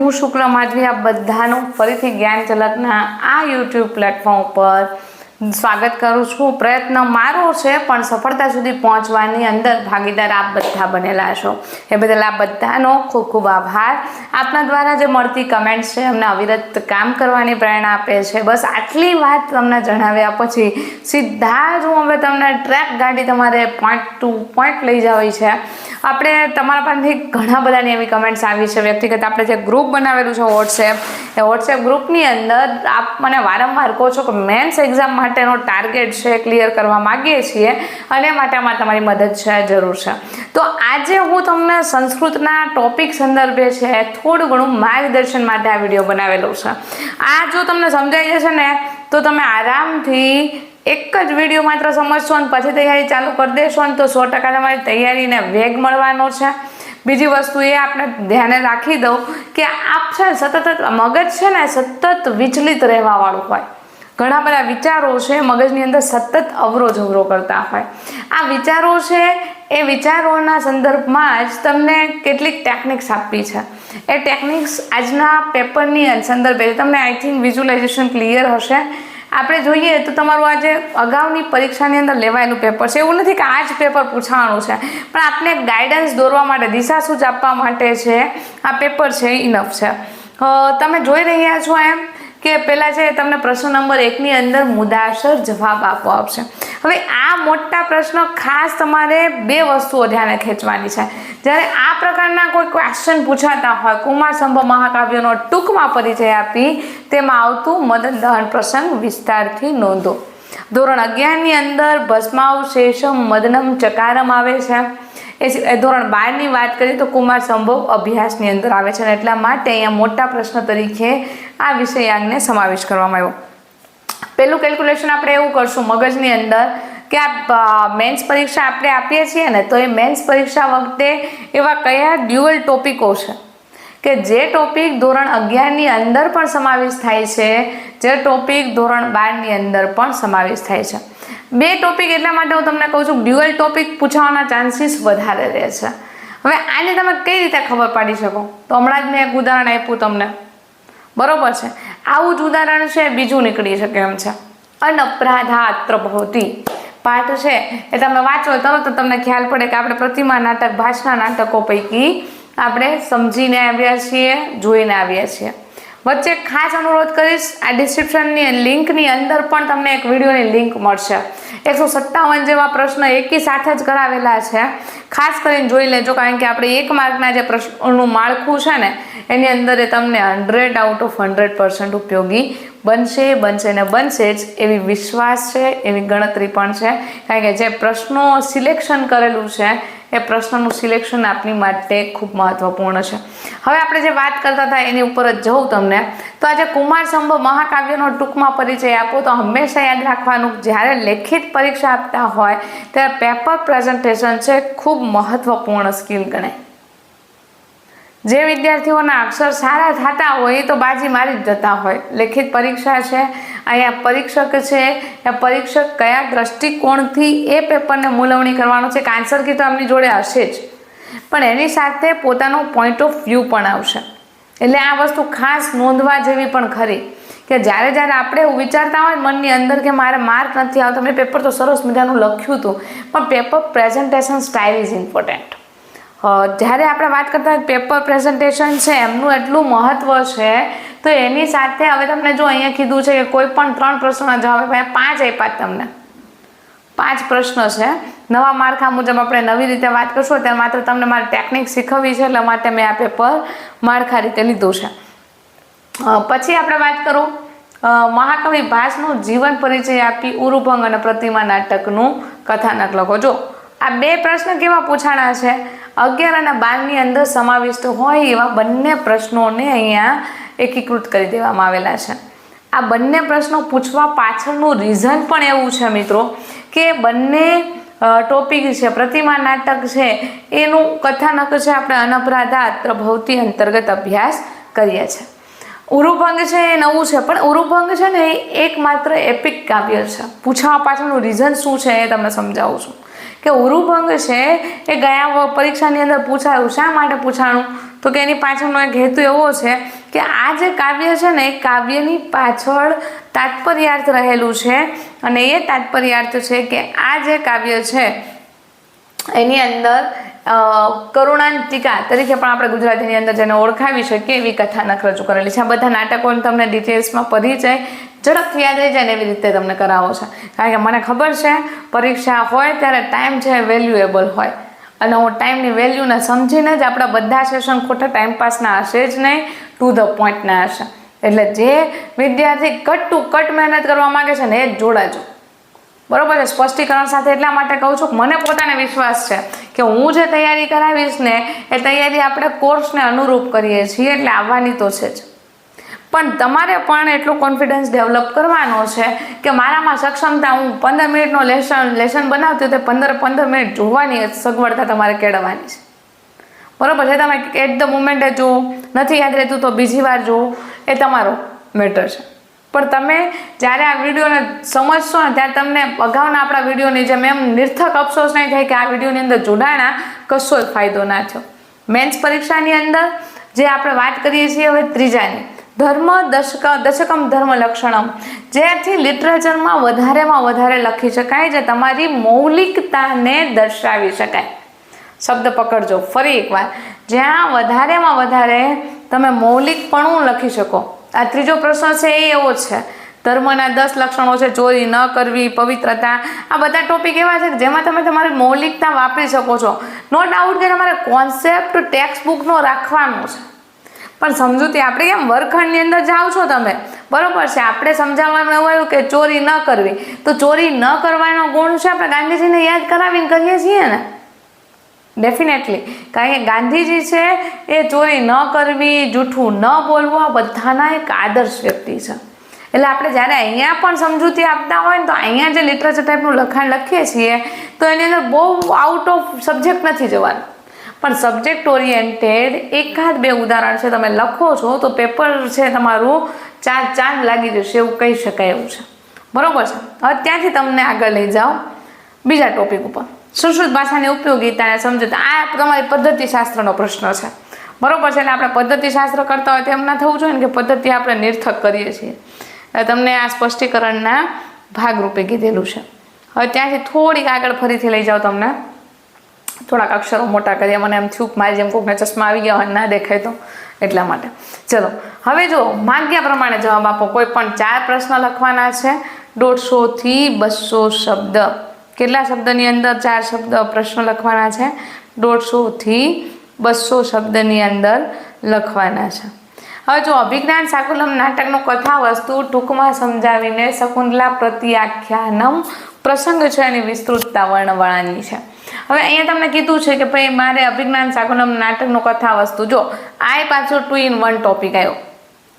હું શુક્લ માધવી આપ બધાનું ફરીથી જ્ઞાન ઝલકના આ યુટ્યુબ પ્લેટફોર્મ ઉપર સ્વાગત કરું છું। પ્રયત્ન મારો છે પણ સફળતા સુધી પહોંચવાની અંદર ભાગીદાર આપ બધા બનેલા છો, એ બદલ આપ બધાનો ખૂબ ખૂબ આભાર। આપના દ્વારા જે મળતી કમેન્ટ્સ છે અમને અવિરત કામ કરવાની પ્રેરણા આપે છે। બસ આટલી વાત તમને જણાવ્યા પછી સીધા જ હું હવે તમને ટ્રેક ગાડી તમારે પોઈન્ટ ટુ પોઈન્ટ લઈ જવી છે। આપણે તમારા પાસેથી ઘણા બધાની એવી કમેન્ટ્સ આવી છે વ્યક્તિગત, આપણે જે ગ્રુપ બનાવેલું છે વોટ્સએપ, એ વોટ્સએપ ગ્રુપની અંદર આપ મને વારંવાર કહો છો કે મેન્સ એક્ઝામ માટેનો ટાર્ગેટ છે ક્લિયર કરવા માગીએ છીએ અને માટે અમારે તમારી મદદ છે, જરૂર છે। તો આજે હું તમને સંસ્કૃતના ટોપિક સંદર્ભે છે થોડું ઘણું માર્ગદર્શન માટે આ વિડીયો બનાવેલો છે। આ જો તમને સમજાઈ જશે ને તો તમે આરામથી એક જ વિડીયો માત્ર સમજશો અને પછી તૈયારી ચાલુ કરી દેશો ને તો 100% તમારી તૈયારીને વેગ મળવાનો છે। બીજી વસ્તુ એ આપણે ધ્યાને રાખી દઉં કે આપ છે સતત મગજ છે ને સતત વિચલિત રહેવાવાળું હોય, ઘણા બધા વિચારો છે મગજની અંદર સતત અવરો કરતા હોય। આ વિચારો છે એ વિચારોના સંદર્ભમાં જ તમને કેટલીક ટેકનિક્સ આપી છે। એ ટેકનિક્સ આજના પેપરની સંદર્ભે તમને આઈ થિંક વિઝ્યુલાઇઝેશન ક્લિયર હશે। આપણે જોઈએ તો તમારું આજે અગાઉની પરીક્ષાની અંદર લેવાયેલું પેપર છે, એવું નથી કે આ જ પેપર પૂછાવાનું છે, પણ આપને ગાઈડન્સ દોરવા માટે, દિશાસૂચ આપવા માટે છે આ પેપર છે ઇનફ છે। તમે જોઈ રહ્યા છો એમ કે પહેલાં છે તમને પ્રશ્ન નંબર 1ની અંદર મુદ્દાસર જવાબ આપવો આપશે। હવે આ મોટા પ્રશ્નો ખાસ તમારે બે વસ્તુઓ ધ્યાને ખેંચવાની છે। જ્યારે આ પ્રકારના કોઈ ક્વેશ્ચન પૂછાતા હોય, કુમાર સંભવ મહાકાવ્યનો ટૂંકમાં પરિચય આપી તેમાં આવતું મદન દહન પ્રસંગ વિસ્તારથી નોંધો। ધોરણ 11ની અંદર ભસ્માવશેષમ મદનમ ચકારમ આવે છે। એ ધોરણ 12ની વાત કરીએ તો કુમાર સંભવ અભ્યાસની અંદર આવે છે, અને એટલા માટે અહીંયા મોટા પ્રશ્ન તરીકે આ વિષયાંગને સમાવેશ કરવામાં આવ્યો। પહેલું કેલ્ક્યુલેશન આપણે એવું કરશું મગજની અંદર કે આ મેન્સ પરીક્ષા આપણે આપીએ છીએ ને, તો એ મેન્સ પરીક્ષા વખતે એવા કયા ડ્યુઅલ ટોપિકો છે કે જે ટોપિક ધોરણ 11ની અંદર પણ સમાવેશ થાય છે, જે ટોપિક ધોરણ 12ની અંદર પણ સમાવેશ થાય છે। બે ટોપિક એટલા માટે હું તમને કહું છું ડ્યુઅલ ટોપિક પૂછવાના ચાન્સીસ વધારે રહે છે। હવે આને તમે કઈ રીતે ખબર પાડી શકો? તો હમણાં જ મેં એક ઉદાહરણ આપ્યું તમને, બરોબર છે? આવું જ ઉદાહરણ છે બીજું નીકળી શકે એમ છે। અનપરાધાત્ર ભવતી પાઠ છે એ તમે વાંચો તરત તમને ખ્યાલ પડે કે આપણે પ્રતિમા નાટક, ભાષના નાટકો પૈકી આપણે સમજીને આવ્યા છીએ, જોઈને આવ્યા છીએ। વચ્ચે ખાસ અનુરોધ કરીશ, આ ડિસ્ક્રિપ્શનની લિંકની અંદર પણ તમને એક વિડીયોની લિંક મળશે। 157 જેવા પ્રશ્ન એકી સાથે જ કરાવેલા છે, ખાસ કરીને જોઈ લેજો, કારણ કે આપણે 1 માર્કના જે પ્રશ્નોનું માળખું છે ને એની અંદર એ તમને 100 આઉટ ઓફ 100% ઉપયોગી બનશે ને બનશે જ એવી વિશ્વાસ છે, એવી ગણતરી પણ છે, કારણ કે જે પ્રશ્નો સિલેક્શન કરેલું છે એ પ્રશ્નનું સિલેક્શન આપણી માટે ખૂબ મહત્વપૂર્ણ છે। હવે આપણે જે વાત કરતા હતા એની ઉપર જ જવું તમને, તો આજે કુમાર સંભવ મહાકાવ્યનો ટૂંકમાં પરિચય આપો તો હંમેશા યાદ રાખવાનું, જ્યારે લેખિત પરીક્ષા આપતા હોય ત્યારે પેપર પ્રેઝન્ટેશન છે ખૂબ મહત્વપૂર્ણ સ્કિલ ગણાય। જે વિદ્યાર્થીઓના અક્ષર સારા થતા હોય એ તો બાજી મારી જ જતા હોય। લેખિત પરીક્ષા છે, અહીંયા પરીક્ષક છે એ પરીક્ષક કયા દ્રષ્ટિકોણથી એ પેપરને મૂલવણી કરવાનો છે, કે આન્સર કી તો એમની જોડે હશે જ, પણ એની સાથે પોતાનો પોઈન્ટ ઓફ વ્યૂ પણ આવશે। એટલે આ વસ્તુ ખાસ નોંધવા જેવી પણ ખરી કે જ્યારે આપણે એવું વિચારતા હોય મનની અંદર કે મારે માર્ક નથી આવતો, મેં પેપર તો સરસ મજાનું લખ્યું હતું, પણ paper presentation style is important. જ્યારે આપણે વાત કરતા હોય પેપર પ્રેઝન્ટેશન છે એમનું એટલું મહત્વ છે, તો એની સાથે હવે તમને જો અહીંયા કીધું છે કે કોઈ પણ 3 પ્રશ્નોના જવાબ 5 આપ્યા તમને, 5 પ્રશ્ન છે। નવા માળખા મુજબ આપણે નવી રીતે વાત કરશું, ત્યારે માત્ર તમને મારી ટેકનિક શીખવવી છે, એટલે માટે મેં આ પેપર માળખા રીતે લીધું છે। પછી આપણે વાત કરું મહાકવિ ભાસનું જીવન પરિચય આપી ઉરુભંગ અને પ્રતિમા નાટકનું કથાનક લખો। જો આ બે પ્રશ્ન કેવા પૂછાણા છે, 11 અને 12ની અંદર સમાવિષ્ટ હોય એવા બંને પ્રશ્નોને અહીંયા એકીકૃત કરી દેવામાં આવેલા છે। આ બંને પ્રશ્નો પૂછવા પાછળનું રીઝન પણ એવું છે મિત્રો કે બંને ટોપિક છે, પ્રતિમા નાટક છે એનું કથાનક છે આપણે અનપરાધાત્ર ભવતી અંતર્ગત અભ્યાસ કરીએ છીએ। ઉરુભંગ છે એ નવું છે, પણ ઉરુભંગ છે ને એ એકમાત્ર એપિક કાવ્ય છે। પૂછવા પાછળનું રીઝન શું છે એ તમને સમજાવું છું કે ઉરુભંગ છે એ ગયા પરીક્ષાની અંદર પૂછાયું। શા માટે પૂછાણું? તો કે એની પાછળનો એક હેતુ એવો છે કે આ જે કાવ્ય છે ને એ કાવ્યની પાછળ તાત્પર્યાર્થ રહેલું છે, અને એ તાત્પર્યાર્થ છે કે આ જે કાવ્ય છે એની અંદર કરુણાંતિકા તરીકે પણ આપણે ગુજરાતીની અંદર જેને ઓળખાવી શકીએ એવી કથાનક રજૂ કરેલી છે. આ બધા નાટકોને તમને ડિટેલ્સમાં પરિચય ઝડપથી યાદ રહી જાય ને એવી રીતે તમને કરાવો છે, કારણ કે મને ખબર છે પરીક્ષા હોય ત્યારે ટાઈમ છે વેલ્યુએબલ હોય, અને હું ટાઈમની વેલ્યુને સમજીને જ આપણા બધા સેશન ખોટા ટાઈમપાસના હશે જ નહીં, ટુ ધ પોઈન્ટના હશે. એટલે જે વિદ્યાર્થી કટ ટુ કટ મહેનત કરવા માગે છે ને એ જ જોડાજો, બરોબર છે. સ્પષ્ટીકરણ સાથે એટલા માટે કહું છું કે મને પોતાને વિશ્વાસ છે કે હું જે તૈયારી કરાવીશ ને એ તૈયારી આપણે કોર્સને અનુરૂપ કરીએ છીએ, એટલે આવવાની તો છે જ. પણ તમારે પણ એટલો કોન્ફિડન્સ ડેવલપ કરવાનો છે કે મારામાં સક્ષમતા, હું 15 મિનિટનો લેસન બનાવતી હોય તો 15 મિનિટ જોવાની સગવડતા તમારે કેળવવાની છે, બરોબર છે. તમે એટ ધ મોમેન્ટે જુઓ, નથી યાદ રહેતું તો બીજી વાર જુઓ, એ તમારો મેટર છે. પણ તમે જ્યારે આ વિડીયોને સમજશો ને ત્યારે તમને અગાઉના આપણા વિડીયોની જેમ એમ નિર્થક અફસોસ નહીં થાય કે આ વિડીયોની અંદર જોડાણા કશો જ ફાયદો ના થયો. મેન્સ પરીક્ષાની અંદર જે આપણે વાત કરીએ છીએ હવે ત્રીજાની, ધર્મ દશકમ ધર્મ લક્ષણમ, જેથી લિટરેચરમાં વધારેમાં વધારે લખી શકાય, જે તમારી મૌલિકતાને દર્શાવી શકાય. શબ્દ પકડજો ફરી એકવાર, જ્યાં વધારેમાં વધારે તમે મૌલિકપણું લખી શકો. આ ત્રીજો પ્રશ્ન છે એ એવો છે. ધર્મના 10 લક્ષણો છે, ચોરી ન કરવી, પવિત્રતા, આ બધા ટોપિક એવા છે કે જેમાં તમે તમારી મૌલિકતા વાપરી શકો છો. નો ડાઉટ કે તમારે કોન્સેપ્ટ ટેક્સ્ટ બુકનો રાખવાનો છે, પણ સમજૂતી આપણે કેમ વર્ગખંડની અંદર જાઓ છો તમે, બરોબર છે, આપણે સમજાવવાનું એવું આવ્યું કે ચોરી ન કરવી, તો ચોરી ન કરવાનો ગુણ છે આપણે ગાંધીજીને યાદ કરાવીને કરીએ છીએ ને, ડેફિનેટલી. કારણ કે ગાંધીજી છે એ ચોરી ન કરવી, જૂઠું ન બોલવું, આ બધાના એક આદર્શ વ્યક્તિ છે. એટલે આપણે જ્યારે અહીંયા પણ સમજૂતી આપતા હોય ને તો અહીંયા જે લિટરેચર ટાઈપનું લખાણ લખીએ છીએ તો એની અંદર બહુ આઉટ ઓફ સબ્જેક્ટ નથી જવાનું, પણ સબ્જેક્ટ ઓરિએન્ટેડ એકાદ બે ઉદાહરણ છે તમે લખો છો તો પેપર છે તમારું ચાંદ લાગી જશે એવું કહી શકાય એવું છે, બરોબર છે. હવે ત્યાંથી તમને આગળ લઈ જાઓ બીજા ટોપિક ઉપર, સંસ્કૃત ભાષાની ઉપયોગિતાને સમજતા. આ તમારી પદ્ધતિશાસ્ત્રનો પ્રશ્ન છે, બરોબર છે. એટલે આપણે પદ્ધતિશાસ્ત્ર કરતા હોય તેમ ના થવું જોઈએ ને કે પદ્ધતિ આપણે નિર્થક કરીએ છીએ. તમને આ સ્પષ્ટીકરણના ભાગરૂપે કીધેલું છે. હવે ત્યાંથી થોડીક આગળ ફરીથી લઈ જાઓ, તમને થોડાક અક્ષરો મોટા કરીએ, મને એમ થયું મારી જેમ કોઈકને ચશ્મા આવી ગયા હોય ના દેખાય તો એટલા માટે. ચલો હવે જો માગ્યા પ્રમાણે જવાબ આપો. કોઈ પણ 4 પ્રશ્ન લખવાના છે, 150 થી 200 શબ્દ. કેટલા શબ્દની અંદર 4 શબ્દ પ્રશ્ન લખવાના છે? 150 થી 200 શબ્દની અંદર લખવાના છે. હવે જો અભિજ્ઞાન શાકુંતલમ નાટકનું કથા વસ્તુ ટૂંકમાં સમજાવીને શકુંતલા પ્રત્યાખ્યાનમ પ્રસંગ છે એની વિસ્તૃતતા વર્ણવવાની છે. હવે અહીંયા તમને કીધું છે કે ભાઈ મારે અભિજ્ઞાન શાકુંતલમ નાટકનું કથા વસ્તુ, જો આ પાછું 2 in 1 ટોપિક આવ્યો.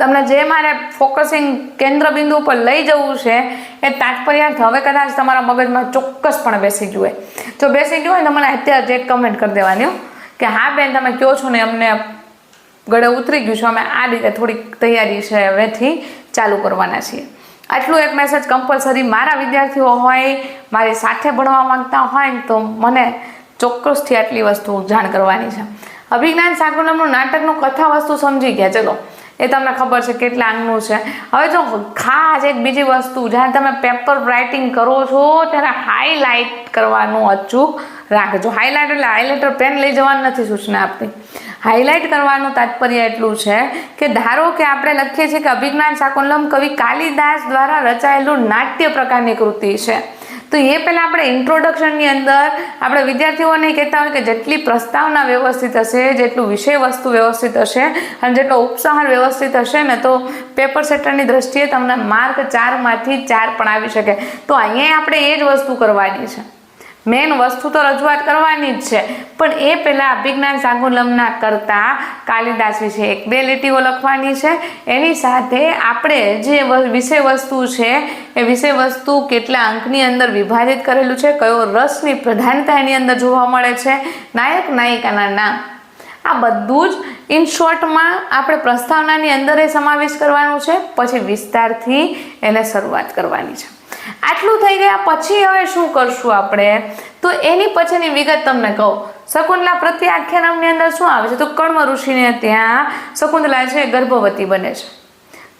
તમને જે મારે ફોકસિંગ કેન્દ્ર બિંદુ ઉપર લઈ જવું છે એ તાત્પર્યાર્થ હવે કદાચ તમારા મગજમાં ચોક્કસપણે બેસી ગયું હોય. જો બેસી ગયું હોય તો મને અત્યારે જ એક કમેન્ટ કરી દેવાની કે હા બેન તમે કહો છો ને અમને ગળે ઉતરી ગયું છે, અમે આ રીતે થોડીક તૈયારી છે હવેથી ચાલુ કરવાના છીએ. આટલું એક મેસેજ કમ્પલસરી મારા વિદ્યાર્થીઓ હોય, મારી સાથે ભણવા માંગતા હોય ને તો મને ચોક્કસથી આટલી વસ્તુ જાણ કરવાની છે. અભિજ્ઞાન શાકુંતલમનું નાટકનું કથા વસ્તુ સમજી ગયા, ચલો એ તમને ખબર છે કેટલા અંગનું છે. હવે જો ખાસ એક બીજી વસ્તુ, જ્યારે તમે પેપર રાઇટિંગ કરો છો ત્યારે હાઇલાઇટ કરવાનું અચૂક રાખજો. હાઇલાઇટ એટલે હાઇલાઇટર પેન લઈ જવાનું નથી સૂચના આપતી. હાઇલાઇટ કરવાનું તાત્પર્ય એટલું છે કે ધારો કે આપણે લખીએ છીએ કે અભિજ્ઞાન શાકુંતલમ કવિ કાલિદાસ દ્વારા રચાયેલું નાટ્ય પ્રકારની કૃતિ છે, તો એ પહેલાં આપણે ઇન્ટ્રોડક્શનની અંદર આપણે વિદ્યાર્થીઓને કહેતા હોય કે જેટલી પ્રસ્તાવના વ્યવસ્થિત હશે, જેટલું વિષય વસ્તુ વ્યવસ્થિત હશે અને જેટલો ઉપસંહાર વ્યવસ્થિત હશે ને તો પેપર સેટરની દ્રષ્ટિએ તમને માર્ક 4 માંથી 4 પણ આવી શકે. તો અહીંયા આપણે એ જ વસ્તુ કરવાની છે. મેન વસ્તુ તો રજૂઆત કરવાની જ છે, પણ એ પહેલાં અભિજ્ઞાન શાકુંતલમના કરતાં કાલિદાસ વિશે 1-2 લીટીઓ લખવાની છે. એની સાથે આપણે જે વિષય વસ્તુ છે એ વિષય વસ્તુ કેટલા અંકની અંદર વિભાજિત કરેલું છે, કયો રસની પ્રધાનતા એની અંદર જોવા મળે છે, નાયક નાયિકાના નામ, આ બધું જ ઇન શોર્ટમાં આપણે પ્રસ્તાવનાની અંદર એ સમાવેશ કરવાનું છે. પછી વિસ્તારથી એને શરૂઆત કરવાની છે. આટલું થઈ ગયા પછી હવે શું કરશું આપણે, તો એની પછીની વિગત તમને કહું. શકુંતલા પ્રત્યાખ્યાનની અંદર શું આવે છે? તો કર્મ ઋષિને ત્યાં શકુંતલા છે ગર્ભવતી બને છે.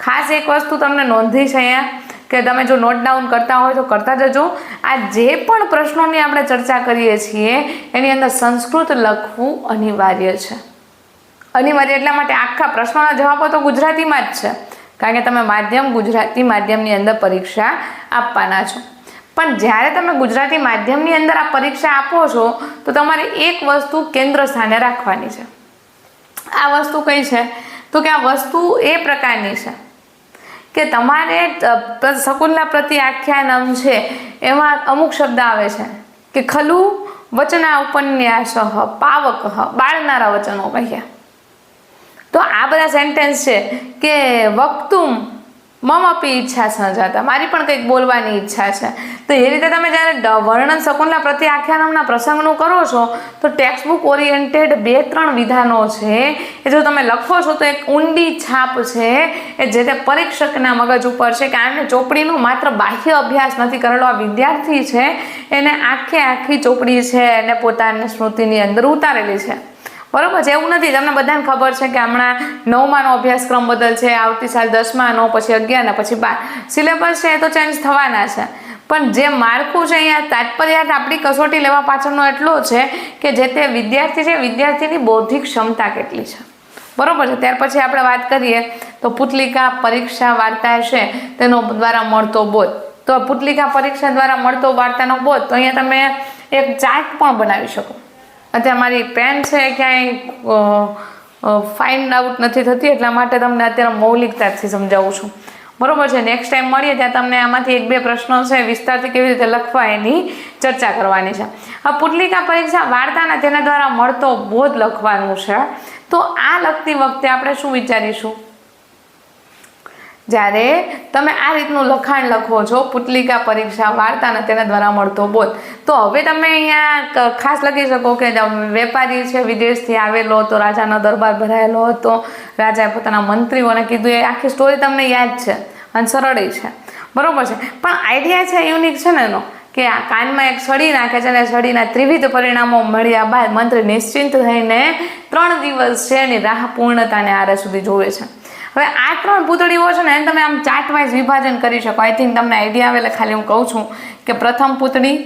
ખાસ એક વસ્તુ તમને નોંધી છે અહીંયા કે તમે જો નોટ ડાઉન કરતા હોય તો કરતા જજો. આ જે પણ પ્રશ્નોની આપણે ચર્ચા કરીએ છીએ એની અંદર સંસ્કૃત લખવું અનિવાર્ય છે. અનિવાર્ય એટલા માટે આખા પ્રશ્નોના જવાબો તો ગુજરાતીમાં જ છે, કારણ કે તમે માધ્યમ ગુજરાતી માધ્યમની અંદર પરીક્ષા આપવાના છો. પણ જ્યારે તમે ગુજરાતી માધ્યમની અંદર આ પરીક્ષા આપો છો તો તમારે એક વસ્તુ કેન્દ્ર સ્થાને રાખવાની છે. આ વસ્તુ કઈ છે? તો કે આ વસ્તુ એ પ્રકારની છે કે તમારે શકુંતલા પ્રત્યાખ્યાનમ છે એમાં અમુક શબ્દ આવે છે કે ખલુ વચના ઉપન્યાસ પાવક બાળનારા વચનો કહ્યા. તો આ બધા સેન્ટેન્સ છે કે વક્તુમ મમ અપી ઈચ્છા સંજાતા, મારી પણ કંઈક બોલવાની ઈચ્છા છે. તો એ રીતે તમે જ્યારે વર્ણન શકુંતલા પ્રત્યાખ્યાનમના પ્રસંગનું કરો છો તો ટેક્સ્ટ બુક ઓરિએન્ટેડ 2-3 વિધાનો છે એ જો તમે લખો છો તો એક ઊંડી છાપ છે એ જે તે પરીક્ષકના મગજ ઉપર છે કે આને ચોપડીનો માત્ર બાહ્ય અભ્યાસ નથી કરેલો, આ વિદ્યાર્થી છે એને આખી ચોપડી છે એને પોતાની સ્મૃતિની અંદર ઉતારેલી છે. બરોબર છે? એવું નથી. તમને બધાને ખબર છે કે હમણાં 9માનો અભ્યાસક્રમ બદલશે, આવતી સાલ 10માનો, પછી 11 ને પછી 12. સિલેબસ છે એ તો ચેન્જ થવાના છે, પણ જે માળખું છે અહીંયા તાત્પર્યાર્થ આપણી કસોટી લેવા પાછળનો એટલો છે કે જે તે વિદ્યાર્થી છે વિદ્યાર્થીની બૌદ્ધિક ક્ષમતા કેટલી છે. બરોબર છે? ત્યાર પછી આપણે વાત કરીએ તો પુતલિકા પરીક્ષા વાર્તા છે તેનો દ્વારા મળતો બોધ. તો પુતલિકા પરીક્ષા દ્વારા મળતો વાર્તાનો બોધ, તો અહીંયા તમે એક ચાર્ટ પણ બનાવી શકો. અત્યારે મારી પેન છે ક્યાંય ફાઇન્ડ આઉટ નથી થતી એટલા માટે તમને અત્યારે મૌલિકતાથી સમજાવું છું. બરોબર છે? નેક્સ્ટ ટાઈમ મળીએ ત્યાં તમને આમાંથી 1-2 પ્રશ્નો છે વિસ્તારથી કેવી રીતે લખવા એની ચર્ચા કરવાની છે. આ પુતલિકા પરીક્ષા વાર્તાના તેના દ્વારા મળતો બોધ લખવાનું છે. તો આ લખતી વખતે આપણે શું વિચારીશું? જ્યારે તમે આ રીતનું લખાણ લખો છો પુતલિકા પરીક્ષા વાર્તાના તેના દ્વારા મળતો બોધ, તો હવે તમે અહીંયા ખાસ લખી શકો કે વેપારી છે વિદેશથી આવેલો તો રાજાનો દરબાર ભરાયેલો હતો, રાજાએ પોતાના મંત્રીઓને કીધું, એ આખી સ્ટોરી તમને યાદ છે અને સરળ છે. બરોબર છે? પણ આઈડિયા છે યુનિક છે ને એનો કે આ કાનમાં એક છડી નાખે છે અને છડીના ત્રિવિધ પરિણામો મળ્યા બાદ મંત્રી નિશ્ચિંત થઈને 3 દિવસ છે એની રાહ પૂર્ણતાને આરે સુધી જોવે છે. હવે આ 3 પૂતળીઓ છે ને એને તમે આમ ચાર્ટ વાઇઝ વિભાજન કરી શકો. આઈ થિંક તમને આઈડિયા આવે એટલે ખાલી હું કહું છું કે પ્રથમ પૂતળી,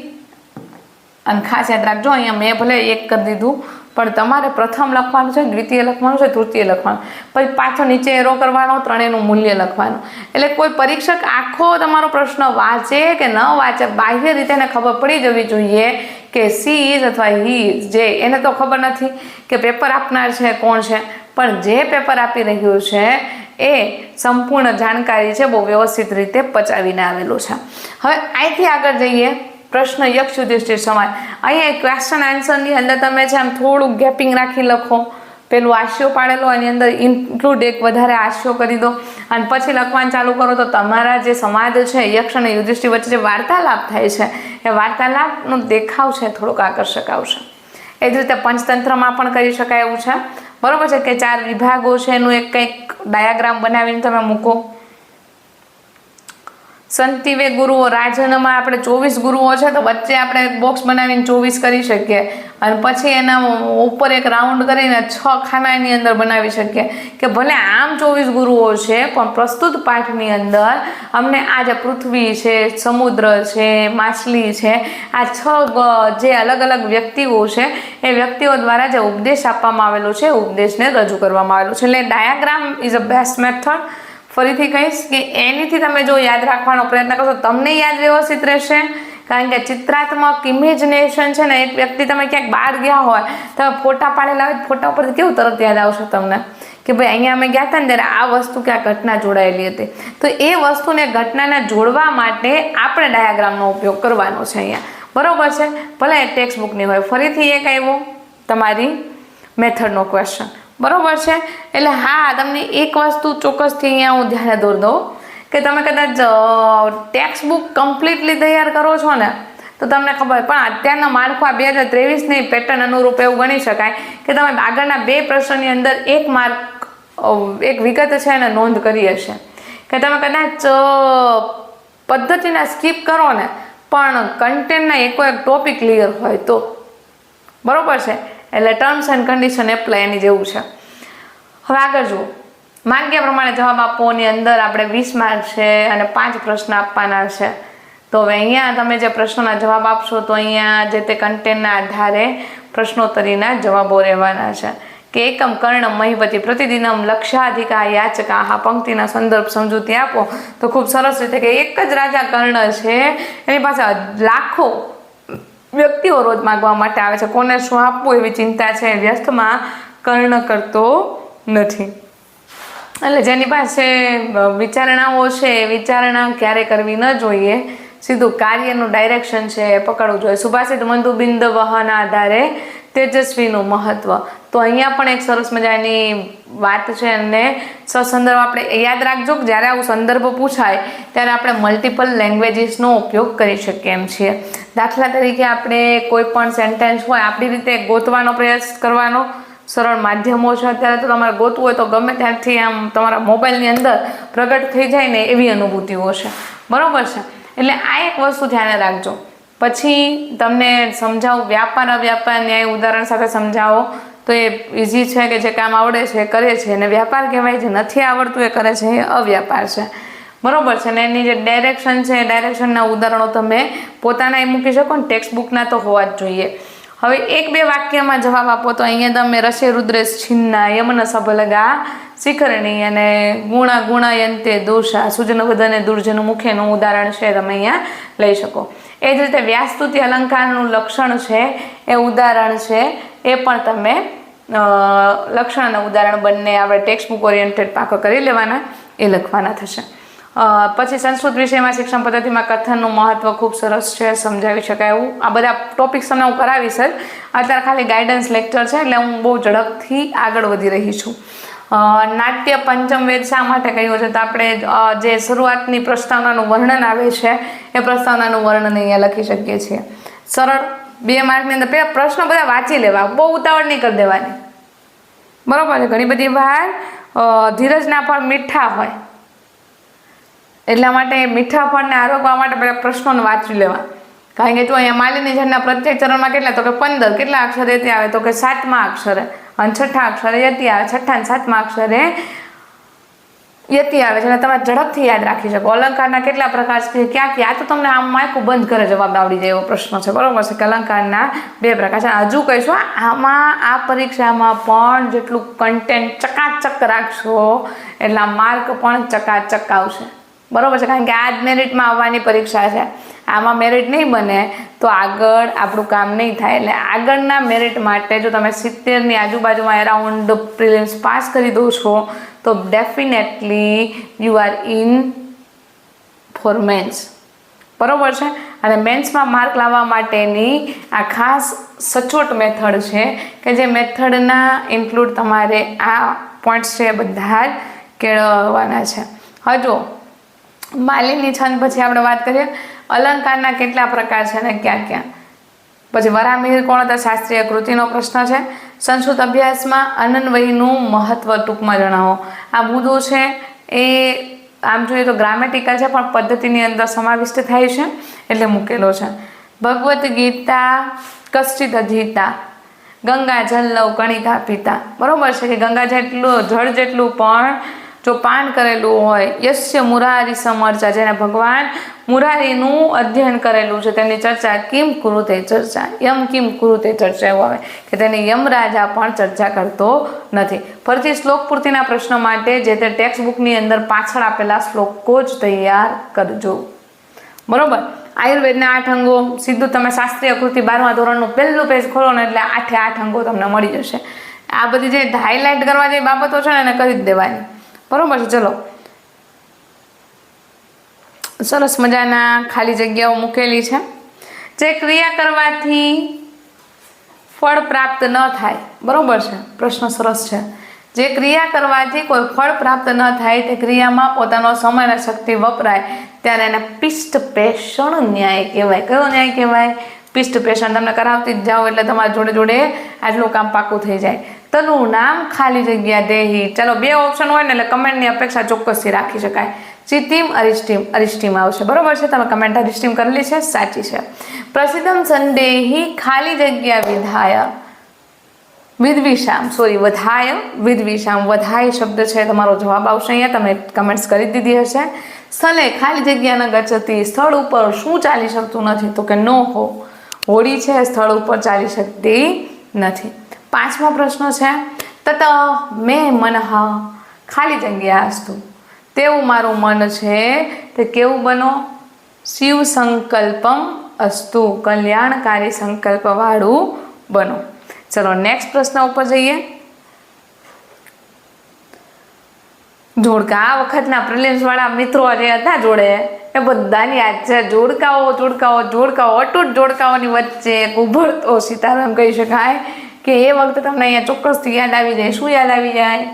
અને ખાસ યાદ રાખજો અહીંયા મેં ભલે 1 કરી દીધું પણ તમારે પ્રથમ લખવાનું છે, દ્વિતીય લખવાનું છે, તૃતીય લખવાનું, પછી પાછો નીચે એરો કરવાનો, 3નું મૂલ્ય લખવાનું. એટલે કોઈ પરીક્ષક આખો તમારો પ્રશ્ન વાંચે કે ન વાંચે બાહ્ય રીતે એને ખબર પડી જવી જોઈએ કે સી ઇઝ અથવા હી ઇઝ. જે એને તો ખબર નથી કે પેપર આપનાર છે કોણ છે, પણ જે પેપર આપી રહ્યું છે એ સંપૂર્ણ જાણકારી છે બહુ વ્યવસ્થિત રીતે પચાવીને આવેલું છે. હવે અહીંથી આગળ જઈએ પ્રશ્ન યક્ષ યુધિષ્ઠિર સંવાદ. અહીંયા ક્વેશ્ચન આન્સરની અંદર તમે છે આમ થોડુંક ગેપિંગ રાખી લખો. પેલું આશયો પાડેલો એની અંદર ઇન્ક્લુડ એક વધારે આશયો કરી દો અને પછી લખવાનું ચાલુ કરો તો તમારા જે સંવાદ છે યક્ષ અને યુધિષ્ઠિર વચ્ચે જે વાર્તાલાપ થાય છે એ વાર્તાલાપનો દેખાવ છે થોડોક આકર્ષક આવશે. એ જ રીતે પંચતંત્રમાં પણ કરી શકાય એવું છે. બરોબર છે કે 4 વિભાગો છે એનું એક કંઈક ડાયાગ્રામ બનાવીને તમે મૂકો. સંતિવે ગુરુઓ, રાજનમાં આપણે 24 ગુરુઓ છે તો વચ્ચે આપણે એક બોક્સ બનાવીને 24 કરી શકીએ અને પછી એના ઉપર એક રાઉન્ડ કરીને 6 ખાના એની અંદર બનાવી શકીએ કે ભલે આમ 24 ગુરુઓ છે પણ પ્રસ્તુત પાઠની અંદર અમને આ જે પૃથ્વી છે, સમુદ્ર છે, માછલી છે, આ 6 જે અલગ અલગ વ્યક્તિઓ છે એ વ્યક્તિઓ દ્વારા જે ઉપદેશ આપવામાં આવેલો છે ઉપદેશને રજૂ કરવામાં આવેલો છે. એટલે diagram is a best method. ફરીથી કહીશ કે એનીથી તમે જો યાદ રાખવાનો પ્રયત્ન કરશો તમને યાદ વ્યવસ્થિત રહેશે, કારણ કે ચિત્રાત્મક ઇમેજિનેશન છે ને. એક વ્યક્તિ તમે ક્યાંક બહાર ગયા હોય તમે ફોટા પાડેલા હોય ફોટા ઉપરથી કેવું તરત યાદ આવશે તમને કે ભાઈ અહીંયા અમે ગયા હતા ને ત્યારે આ વસ્તુ કે આ ઘટના જોડાયેલી હતી. તો એ વસ્તુને ઘટનાને જોડવા માટે આપણે ડાયાગ્રામનો ઉપયોગ કરવાનો છે અહીંયા. બરોબર છે? ભલે ટેક્સ્ટ બુકની હોય. ફરીથી એક આવ્યો તમારી મેથડનો ક્વેશ્ચન. બરોબર છે? એટલે હા તમને એક વસ્તુ ચોક્કસથી અહીંયા હું ધ્યાને દોર દઉં કે તમે કદાચ ટેક્સ્ટ બુક કમ્પ્લીટલી તૈયાર કરો છો ને તો તમને ખબર, પણ અત્યારના માળખું આ 2023ની પેટર્ન અનુરૂપ એવું ગણી શકાય કે તમે આગળના 2 પ્રશ્નની અંદર 1 માર્ક એક વિગત છે એને નોંધ કરી હશે કે તમે કદાચ પદ્ધતિના સ્કીપ કરો ને પણ કન્ટેન્ટના એક ટોપિક ક્લિયર હોય તો. બરોબર છે? એટલે ટર્મ્સ એન્ડ કન્ડિશન એપ્લાય એની જેવું છે. હવે આગળ જુઓ, માંગ્યા પ્રમાણે જવાબ આપોની અંદર આપણે 20 માર્ક છે અને 5 પ્રશ્ન આપવાના છે. તો હવે અહીંયા તમે જે પ્રશ્નોના જવાબ આપશો તો અહીંયા જે તે કન્ટેન્ટના આધારે પ્રશ્નોત્તરીના જવાબો રહેવાના છે. કે એકમ કર્ણ મહીપતિ પ્રતિદિનમ લક્ષાધિકા યાચકા, આ પંક્તિના સંદર્ભ સમજૂતી આપો તો ખૂબ સરસ રીતે કે એક જ રાજા કર્ણ છે, એની પાસે લાખો વ્યક્તિઓ રોજ માગવા માટે આવે છે. કોને શું આપવું એવી ચિંતા છે, વ્યસ્તમાં કર્ણ કરતો નથી. એટલે જેની પાસે વિચારણાઓ છે એ વિચારણા ક્યારે કરવી ન જોઈએ, સીધું કાર્યનું ડાયરેક્શન છે એ પકડવું જોઈએ. સુભાષિત મંદુબિંદ વહના આધારે તેજસ્વીનું મહત્વ, તો અહીંયા પણ એક સરસ મજાની વાત છે. અને સંદર્ભ આપણે યાદ રાખજો કે જ્યારે આવું સંદર્ભ પૂછાય ત્યારે આપણે મલ્ટિપલ લેંગ્વેજીસનો ઉપયોગ કરી શકીએ એમ છીએ. દાખલા તરીકે આપણે કોઈ પણ સેન્ટેન્સ હોય આપણી રીતે ગોતવાનો પ્રયાસ કરવાનો, સરળ માધ્યમો છે અત્યારે તો તમારે ગોતવું હોય તો ગમે ત્યાંથી આમ તમારા મોબાઈલની અંદર પ્રગટ થઈ જાય ને એવી અનુભૂતિઓ છે, બરાબર છે. એટલે આ એક વસ્તુ ધ્યાને રાખજો. પછી તમને સમજાવું વ્યાપાર અવ્યાપાર ન્યાય ઉદાહરણ સાથે સમજાવો તો એ ઇઝી છે કે જે કામ આવડે છે એ કરે છે, અને વ્યાપાર કહેવાય જે નથી આવડતું એ કરે છે એ અવ્યાપાર છે, બરાબર છે. ને એની જે ડાયરેક્શન છે એ ડાયરેક્શનના ઉદાહરણો તમે પોતાના એ મૂકી શકો ને, ટેક્સ્ટ બુકના તો હોવા જ જોઈએ. હવે 1-2 વાક્યમાં જવાબ આપો તો અહીંયા તમે રસે રુદ્રેશ છિન્ના યમન સબલગા શિખરણી અને ગુણા ગુણાયંતે દોષા સુજન વદને દુર્જન મુખેનું ઉદાહરણ છે તમે અહીંયા લઈ શકો. એ જ રીતે વ્યાસ્તુતિ અલંકારનું લક્ષણ છે એ ઉદાહરણ છે, એ પણ તમે લક્ષણ અને ઉદાહરણ બંને આપણે ટેક્સ્ટ બુક ઓરિએન્ટેડ પાકો કરી લેવાના, એ લખવાના થશે. પછી સંસ્કૃત વિષયમાં શિક્ષણ પદ્ધતિમાં કથનનું મહત્વ ખૂબ સરસ છે, સમજાવી શકાય એવું. આ બધા ટોપિક્સ તમને હું કરાવીશ જ, અત્યારે ખાલી ગાઈડન્સ લેક્ચર છે એટલે હું બહુ ઝડપથી આગળ વધી રહી છું. નાટ્ય પંચમ વેદ શા માટે કહ્યું છે તો આપણે જે શરૂઆતની પ્રસ્તાવનાનું વર્ણન આવે છે એ પ્રસ્તાવનાનું વર્ણન અહીંયા લખી શકીએ છીએ. સરળ 2 માર્કની અંદર પહેલાં પ્રશ્ન બધા વાંચી લેવા, બહુ ઉતાવળ નહીં કરી દેવાની, બરાબર છે. ઘણી બધી વાર ધીરજના ફળ મીઠા હોય, એટલા માટે મીઠા ફળને આરોગવા માટે પહેલાં પ્રશ્નોને વાંચી લેવા. કારણ કે જો અહીંયા માલિની ઝાડના પ્રત્યેક ચરણમાં કેટલા તો કે 15, કેટલા અક્ષર યતિ આવે તો કે 7મા અક્ષરે, અને 6ઠા અક્ષરે યતિ આવે, 6ઠા અને 7મા અક્ષરે યતિ આવે છે. અને તમે ઝડપથી યાદ રાખી શકો. અલંકારના કેટલા પ્રકાર છે, ક્યાં ક્યાં, તો તમને આમ માયકું બંધ કરે જવાબ આવડી જાય એવો પ્રશ્ન છે, બરાબર છે. કે અલંકારના 2 પ્રકાર છે. હજુ કહીશું આમાં આ પરીક્ષામાં પણ જેટલું કન્ટેન્ટ ચકાચક રાખશો એટલા માર્ક પણ ચકાચક આવશે, બરાબર છે. કારણ કે આ જ મેરિટમાં આવવાની પરીક્ષા છે, આમાં મેરિટ નહીં બને તો આગળ આપણું કામ નહીં થાય. એટલે આગળના મેરિટ માટે જો તમે 70ની આજુબાજુમાં એરાઉન્ડ પ્રિલિમ્સ પાસ કરી દો છો તો definitely you are in for mains, બરાબર છે. અને મેન્સમાં માર્ક લાવવા માટેની આ ખાસ સચોટ મેથડ છે કે જે મેથડના ઇન્ક્લુડ તમારે આ પોઈન્ટ્સ છે બધા જ કેળવવાના છે. હજુ માલિની છંદ પછી આપણે વાત કરીએ અલંકારના કેટલા પ્રકાર છે અને ક્યાં ક્યાં. પછી વરામિહિર કોણ હતા શાસ્ત્રીય કૃતિનો પ્રશ્ન છે. સંસ્કૃત અભ્યાસમાં અનન્વયનું મહત્વ ટૂંકમાં જણાવો. આ મુદ્દો છે એ આમ જોઈએ તો ગ્રામેટિકલ છે પણ પદ્ધતિની અંદર સમાવિષ્ટ થાય છે એટલે મૂકેલો છે. ભગવદ્ ગીતા કશ્ચિત અધીતા ગંગા જલ લવ કણિકા પીતા, બરોબર છે. કે ગંગા જેટલું જળ જેટલું પણ જો પાન કરેલું હોય, યસ્ય મુરારી સમર્ચા, જેને ભગવાન મુરારીનું અધ્યયન કરેલું છે તેની ચર્ચા કિમ કુરુતે ચર્ચા, યમ કિમ કુરુતે ચર્ચા એવું આવે કે તેની યમરાજા પણ ચર્ચા કરતો નથી. ફરીથી શ્લોક પૂર્તિના પ્રશ્ન માટે જે તે ટેક્સ્ટ બુકની અંદર પાછળ આપેલા શ્લોકો જ તૈયાર કરજો, બરોબર. આયુર્વેદના 8 અંગો સીધું તમે શાસ્ત્રીય કૃતિ 12મા ધોરણનું પહેલું પેજ ખોલો ને એટલે 8 અંગો તમને મળી જશે. આ બધી જે હાઇલાઇટ કરવા જેવી બાબતો છે ને એને કરી જ દેવાની, બરોબર છે. ચલો, સરસ મજાના ખાલી જગ્યાઓ મૂકેલી છે. જે ક્રિયા કરવાથી ફળ પ્રાપ્ત ન થાય, બરોબર છે. પ્રશ્ન સરસ છે. જે ક્રિયા કરવાથી કોઈ ફળ પ્રાપ્ત ન થાય તે ક્રિયામાં પોતાનો સમય અને શક્તિ વપરાય ત્યારે એને પિષ્ટ પેષણ ન્યાય કહેવાય. કયો ન્યાય કહેવાય? પિષ્ટ પેષણ. તમને કરાવતી જ જાઓ એટલે તમારા જોડે જોડે આટલું કામ પાકું થઈ જાય. તનું નામ ખાલી જગ્યા દેહી. ચાલો 2 ઓપ્શન હોય ને એટલે કમેન્ટની અપેક્ષા ચોક્કસથી રાખી શકાય. ચિતિમ અરિષ્ટિમ, અરિષ્ટિમ આવશે, બરોબર છે. તમે કમેન્ટ અરિષ્ટિમ કરેલી છે, સાચી છે. પ્રસિદ્ધમ સંદેહી ખાલી જગ્યા વિધાય. વિદ્વિષામ, સોરી વધાય, વિદ્વિષામ, વધાય શબ્દ છે તમારો જવાબ આવશે અહીંયા. તમે કમેન્ટ્સ કરી દીધી હશે. સ્થળે ખાલી જગ્યા ન ગચ્છતિ, સ્થળ ઉપર શું ચાલી શકતું નથી? તો કે નો હો, હોડી છે સ્થળ ઉપર ચાલી શકતી નથી. 5મો પ્રશ્ન છે તત મેં મનઃ ખાલી જગ્યા અસ્તુ, તેવું મારું મન છે તે કેવું બનો? શિવ સંકલ્પમ અસ્તુ, કલ્યાણકારી સંકલ્પ વાળું બનો. ચલો નેક્સ્ટ પ્રશ્ન ઉપર જઈએ. જોડકા, આ વખતના પ્રિલિમ્સ વાળા મિત્રો જે હતા જોડે એ બધાની યાદ છે. જોડકાઓ અટૂટ જોડકાઓની વચ્ચે એક ઉભરતો સિતારો એમ કહી શકાય કે એ વખતે તમને અહીંયા ચોક્કસથી યાદ આવી જાય. શું યાદ આવી જાય?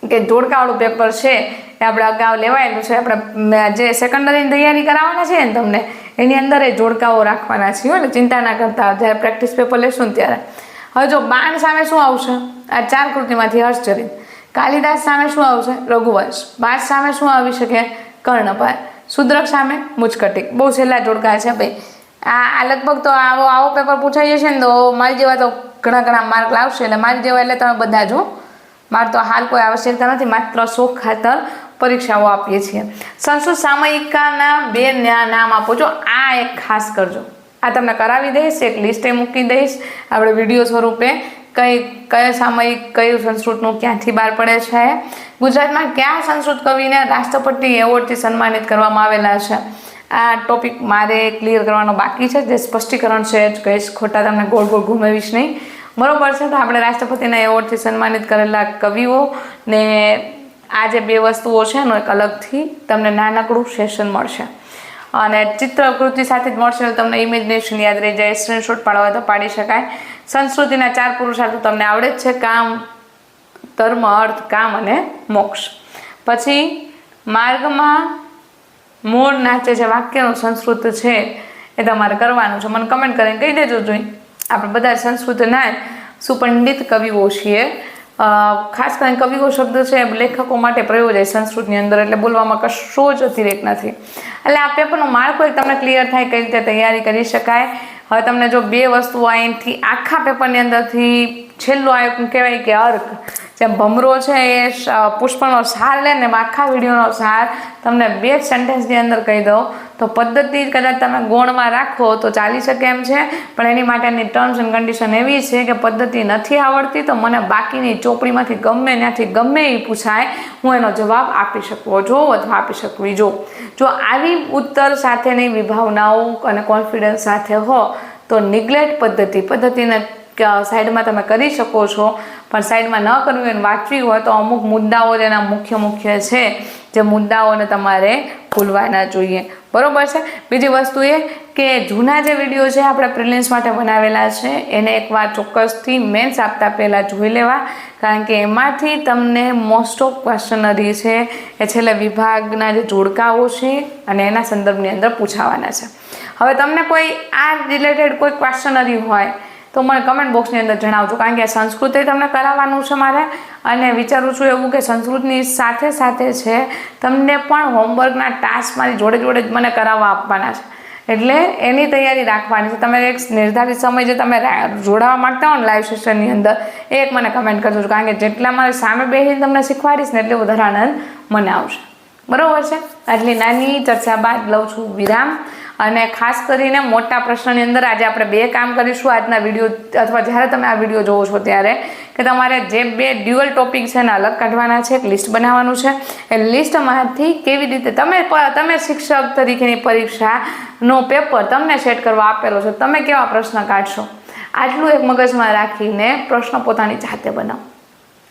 કે જોડકાવાળું પેપર છે એ આપણે અગાઉ લેવાયેલું છે. આપણે જે સેકન્ડરીની તૈયારી કરાવવાના છે ને તમને, એની અંદર એ જોડકાઓ રાખવાના છીએ. એટલે ચિંતા ના કરતા, જ્યારે પ્રેક્ટિસ પેપર લેશું ને ત્યારે. હવે જો બાણ સામે શું આવશે? આ 4 કૃતિમાંથી હર્ષચરિત. કાલિદાસ સામે શું આવશે? રઘુવંશ. બાજ સામે શું આવી શકે? કર્ણપાર. શુદ્રક સામે મુચકટિક. બહુ છેલ્લા જોડકા છે ભાઈ. આ લગભગ તો આવો પેપર પૂછાઈ જશે ને તો મારી જેવા તો ઘણા માર્ક લાવશે. એટલે મારી જેવા એટલે તમે બધા જો, મારે તો હાલ કોઈ આવશ્યકતા નથી, માત્ર શોખ ખાતર પરીક્ષાઓ આપીએ છીએ. સંસ્કૃત સામયિકાના 2 નામ આપો છો. આ એક ખાસ કરજો. આ તમને કરાવી દઈશ, એક લિસ્ટે મૂકી દઈશ આપણે વિડીયો સ્વરૂપે. કયા સામયિક કયું સંસ્કૃતનું ક્યાંથી બહાર પડે છે. ગુજરાતમાં કયા સંસ્કૃત કવિને રાષ્ટ્રપતિ એવોર્ડથી સન્માનિત કરવામાં આવેલા છે. આ ટોપિક મારે ક્લિયર કરવાનો બાકી છે. જે સ્પષ્ટીકરણ છે જ કહીશ, ખોટા તમને ગોળ ઘુમાવીશ નહીં. બરોબર છે. તો આપણે રાષ્ટ્રપતિના એવોર્ડથી સન્માનિત કરેલા કવિઓ ને આ જે 2 વસ્તુઓ છે એનું એક અલગથી તમને નાનકડું સેશન મળશે અને ચિત્રકૃતિ સાથે જ મળશે. તમને ઇમેજિનેશન યાદ રહી જાય. સ્ક્રીનશોટ પાડવા તો પાડી શકાય. સંસ્કૃતિના 4 પુરુષાર્થો તમને આવડે જ છે: કામ, ધર્મ, અર્થ, કામ અને મોક્ષ. પછી માર્ગમાં મોર નાચે જે વાક્યનું સંસ્કૃત છે એ તમારે કરવાનું છે. મને કમેન્ટ કરીને કહી દેજો. જોઈ આપણે બધા સંસ્કૃતના સુપંડિત કવિઓ છીએ. ખાસ કરીને કવિઓ શબ્દ છે લેખકો માટે પ્રયોજાય સંસ્કૃતની અંદર, એટલે બોલવામાં કશો જ અતિરેક નથી. એટલે આ પેપરનું માળખું એક તમને ક્લિયર થાય કઈ રીતે તૈયારી કરી શકાય. હવે તમને જો 2 વસ્તુઓ અહીંથી આખા પેપરની અંદરથી છેલ્લું આવ્યું કહેવાય કે અર્ક, જેમ ભમરો છે એ પુષ્પનો સાર લે ને આખા વિડીયોનો સાર તમને 2 સેન્ટેન્સની અંદર કહી દઉં તો પદ્ધતિ કદાચ તમે ગૌણમાં રાખો તો ચાલી શકે એમ છે. પણ એની માટેની ટર્મ્સ એન્ડ કન્ડિશન એવી છે કે પદ્ધતિ નથી આવડતી તો મને બાકીની ચોપડીમાંથી ગમે ત્યાંથી ગમે એ પૂછાય, હું એનો જવાબ આપી શકું જો અથવા આપી શકવી જો આવી ઉત્તર સાથેની વિભાવનાઓ અને કોન્ફિડન્સ સાથે હો તો નિગ્લેક્ટ પદ્ધતિને સાઈડમાં તમે કરી શકો છો. પણ સાઈડમાં ન કરવી હોય, વાંચવી હોય તો અમુક મુદ્દાઓ જેના મુખ્ય છે જે મુદ્દાઓને તમારે ભૂલવા ના જોઈએ. બરોબર છે. બીજી વસ્તુ એ કે જૂના જે વિડીયો છે આપણે પ્રિલિમ્સ માટે બનાવેલા છે એને એકવાર ચોક્કસથી મેન્સ આપતા પહેલાં જોઈ લેવા, કારણ કે એમાંથી તમને મોસ્ટ ઓફ ક્વેશ્ચનરી છે એ છેલ્લે વિભાગના જે જોડકાઓ છે અને એના સંદર્ભની અંદર પૂછાવાના છે. હવે તમને કોઈ આ રિલેટેડ કોઈ ક્વેશ્ચનરી હોય તો મને કમેન્ટ બોક્સની અંદર જણાવજો, કારણ કે સંસ્કૃત તમને કરાવવાનું છે મારે અને વિચારું છું એવું કે સંસ્કૃતની સાથે છે તમને પણ હોમવર્કના ટાસ્ક મારી જોડે જ મને કરાવવા આપવાના છે. એટલે એની તૈયારી રાખવાની છે. તમે એક નિર્ધારિત સમય જે તમે જોડાવા માંગતા હો ને લાઈવ સેશનની અંદર એ એક મને કમેન્ટ કરજો, કારણ કે જેટલા મારે સામે બેસીને તમને શીખવાડીશ ને એટલે વધારે આનંદ મને આવશે. બરાબર છે. આટલી નાની ચર્ચા બાદ લઉં છું વિરામ. અને ખાસ કરીને મોટા પ્રશ્નની અંદર આજે આપણે 2 કામ કરીશું આજના વિડીયો અથવા જ્યારે તમે આ વિડીયો જોવો છો ત્યારે, કે તમારે જે 2 ડ્યુઅલ ટોપિક છે ને અલગ કાઢવાના છે, એક લિસ્ટ બનાવવાનું છે. એ લિસ્ટમાંથી કેવી રીતે તમે શિક્ષક તરીકેની પરીક્ષાનો પેપર તમને સેટ કરવા આપેલો છે, તમે કેવા પ્રશ્ન કાઢશો આટલું એક મગજમાં રાખીને પ્રશ્ન પોતાની જાતે બનાવો.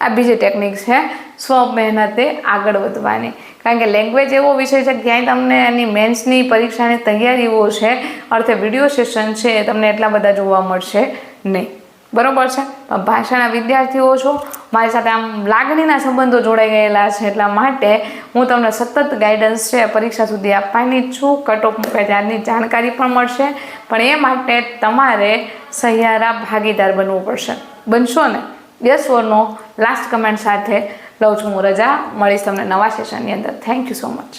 આ બીજી ટેકનિક છે સ્વ મહેનતે આગળ વધવાની, કારણ કે લેંગ્વેજ એવો વિષય છે ક્યાંય તમને એની મેન્સની પરીક્ષાની તૈયારીઓ છે અર્થે વિડીયો સેશન છે એ તમને એટલા બધા જોવા મળશે નહીં. બરોબર છે. ભાષાના વિદ્યાર્થીઓ છો, મારી સાથે આમ લાગણીના સંબંધો જોડાઈ ગયેલા છે, એટલા માટે હું તમને સતત ગાઈડન્સ છે પરીક્ષા સુધી આપવાની જ છું. કટ ઓફ મૂકાય ત્યારની જાણકારી પણ મળશે, પણ એ માટે તમારે સહિયારા ભાગીદાર બનવું પડશે. બનશો ને? Yes or no last comment સાથે લઉં છું હું રજા. મળીશ તમને નવા સેશનની અંદર. Thank you so much.